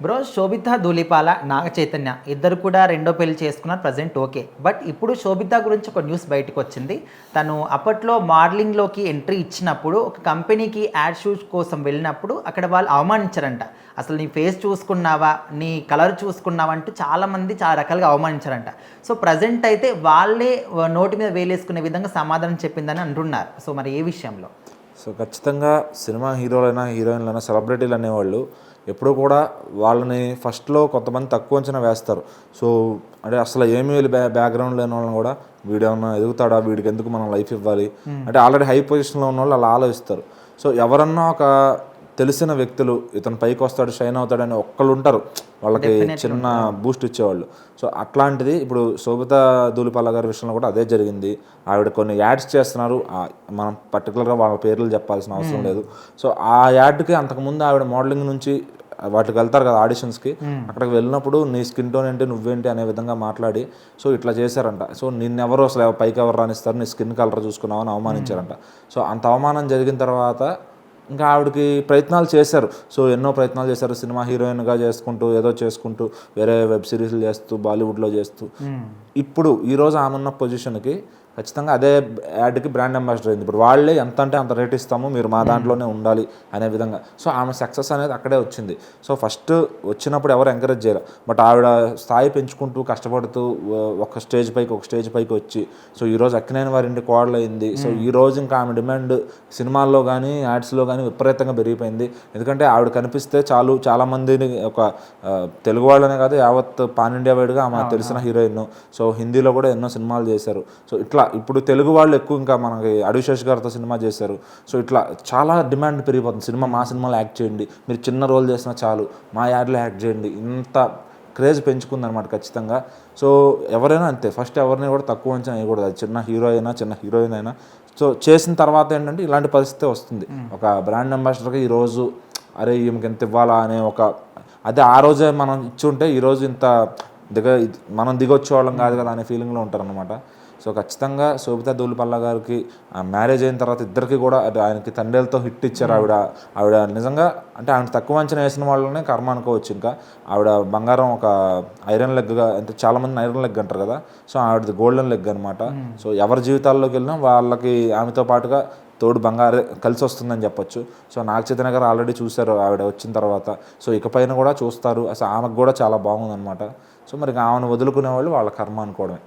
Bro శోభిత ధూళిపాల నాగ చైతన్య ఇద్దరు కూడా రెండో పెళ్లి చేసుకున్నారు ప్రజెంట్ ఓకే. బట్ ఇప్పుడు శోభిత గురించి ఒక న్యూస్ బయటకు వచ్చింది. తను అప్పట్లో మోడలింగ్లోకి ఎంట్రీ ఇచ్చినప్పుడు ఒక కంపెనీకి యాడ్ షూట్ కోసం వెళ్ళినప్పుడు అక్కడ వాళ్ళు అవమానించారంట. అసలు నీ ఫేస్ చూసుకున్నావా, నీ కలర్ చూసుకున్నావా అంటూ చాలామంది చాలా రకాలుగా అవమానించారంట. సో ప్రజెంట్ అయితే వాళ్ళే నోటి మీద వేలేసుకునే విధంగా సమాధానం చెప్పిందని అంటున్నారు. సో మరి ఏ విషయంలో? సో ఖచ్చితంగా సినిమా హీరోలైనా హీరోయిన్లైనా సెలబ్రిటీలు అనేవాళ్ళు ఎప్పుడూ కూడా వాళ్ళని ఫస్ట్లో కొంతమంది తక్కువ అంచనా వేస్తారు. సో అంటే అసలు ఏమీ బ్యాక్గ్రౌండ్ లేని వాళ్ళని కూడా వీడేమన్నా ఎదుగుతాడా, వీడికి ఎందుకు మనం లైఫ్ ఇవ్వాలి అంటే ఆల్రెడీ హై పొజిషన్లో ఉన్న వాళ్ళు అలా ఆలోచిస్తారు. సో ఎవరన్నా ఒక తెలిసిన వ్యక్తులు ఇతను పైకి వస్తాడు, షైన్ అవుతాడని ఒక్కళ్ళు ఉంటారు, వాళ్ళకి చిన్న బూస్ట్ ఇచ్చేవాళ్ళు. సో అట్లాంటిది ఇప్పుడు శోభిత ధూళిపాల గారి విషయంలో కూడా అదే జరిగింది. ఆవిడ కొన్ని యాడ్స్ చేస్తున్నారు, మనం పర్టికులర్గా వాళ్ళ పేర్లు చెప్పాల్సిన అవసరం లేదు. సో ఆ యాడ్కి అంతకుముందు ఆవిడ మోడలింగ్ నుంచి వాటికి వెళ్తారు కదా ఆడిషన్స్కి, అక్కడికి వెళ్ళినప్పుడు నీ స్కిన్ టోన్ ఏంటి, నువ్వేంటి అనే విధంగా మాట్లాడి సో ఇట్లా చేశారంట. సో నిన్నెవరు అసలు పైకి ఎవరు రానిస్తారు, నీ స్కిన్ కలర్ చూసుకున్నావు అని అవమానించారంట. సో అంత అవమానం జరిగిన తర్వాత ఇంకా ఆవిడకి ప్రయత్నాలు చేశారు. సో ఎన్నో ప్రయత్నాలు చేశారు, సినిమా హీరోయిన్గా చేసుకుంటూ ఏదో చేసుకుంటూ వేరే వెబ్ సిరీస్లు చేస్తూ బాలీవుడ్లో చేస్తూ ఇప్పుడు ఈరోజు ఆమె ఉన్న పొజిషన్కి ఖచ్చితంగా అదే యాడ్కి బ్రాండ్ అంబాసిడర్ అయింది. ఇప్పుడు వాళ్ళే ఎంత అంటే అంత రేట్ ఇస్తాము, మీరు మా దాంట్లోనే ఉండాలి అనే విధంగా. సో ఆమె సక్సెస్ అనేది అక్కడే వచ్చింది. సో ఫస్ట్ వచ్చినప్పుడు ఎవరు ఎంకరేజ్ చేయరు, బట్ ఆవిడ స్థాయి పెంచుకుంటూ కష్టపడుతూ ఒక స్టేజ్ పైకి వచ్చి సో ఈరోజు అక్కినేని వారింటి కోడలు అయింది. సో ఈరోజు ఇంకా ఆమె డిమాండ్ సినిమాల్లో కానీ యాడ్స్లో కానీ విపరీతంగా పెరిగిపోయింది. ఎందుకంటే ఆవిడ కనిపిస్తే చాలు, చాలామందిని ఒక తెలుగు వాళ్ళనే కాదు యావత్ పాన్ ఇండియా వైడ్గా ఆమె తెలిసిన హీరోయిన్. సో హిందీలో కూడా ఎన్నో సినిమాలు చేశారు. సో ఇట్లా ఇప్పుడు తెలుగు వాళ్ళు ఎక్కువ ఇంకా మనకి అడివిశేష్ గారితో సినిమా చేశారు. సో ఇట్లా చాలా డిమాండ్ పెరిగిపోతుంది, సినిమా మా సినిమాలో యాక్ట్ చేయండి, మీరు చిన్న రోల్ చేసినా చాలు మా యాడ్లో యాక్ట్ చేయండి, ఇంత క్రేజ్ పెంచుకుందనమాట ఖచ్చితంగా. సో ఎవరైనా అంతే, ఫస్ట్ ఎవరిని కూడా తక్కువ అంచనా వేయకూడదు, అది చిన్న హీరో అయినా చిన్న హీరోయిన్ అయినా. సో చేసిన తర్వాత ఏంటంటే ఇలాంటి పరిస్థితి వస్తుంది. ఒక బ్రాండ్ అంబాసిడర్గా ఈరోజు అరే ఈమెకి ఎంత ఇవ్వాలా అనే ఒక అదే ఆ రోజే మనం ఇచ్చి ఉంటే ఈరోజు ఇంత మనం దిగొచ్చేవాళ్ళం కాదు కదా అనే ఫీలింగ్లో ఉంటారనమాట. సో ఖచ్చితంగా శోభిత ధూళిపాల గారికి మ్యారేజ్ అయిన తర్వాత ఇద్దరికి కూడా ఆయనకి తండ్రిలతో హిట్ ఇచ్చారు. ఆవిడ నిజంగా అంటే ఆయన తక్కువ అంచనా వేసిన వాళ్ళనే కర్మ అనుకోవచ్చు. ఇంకా ఆవిడ బంగారం ఒక ఐరన్ లెగ్గా, అంటే చాలామంది ఐరన్ లెగ్ అంటారు కదా, సో ఆవిడది గోల్డెన్ లెగ్ అనమాట. సో ఎవరి జీవితాల్లోకి వెళ్ళినా వాళ్ళకి ఆమెతో పాటుగా తోడు బంగారు కలిసి వస్తుందని చెప్పొచ్చు. సో నాగ చైతన్య గారు ఆల్రెడీ చూశారు ఆవిడ వచ్చిన తర్వాత, సో ఇకపైన కూడా చూస్తారు. అసలు ఆమెకు కూడా చాలా బాగుందనమాట. సో మరి ఆమెను వదులుకునే వాళ్ళు వాళ్ళ కర్మ అనుకోవడమే.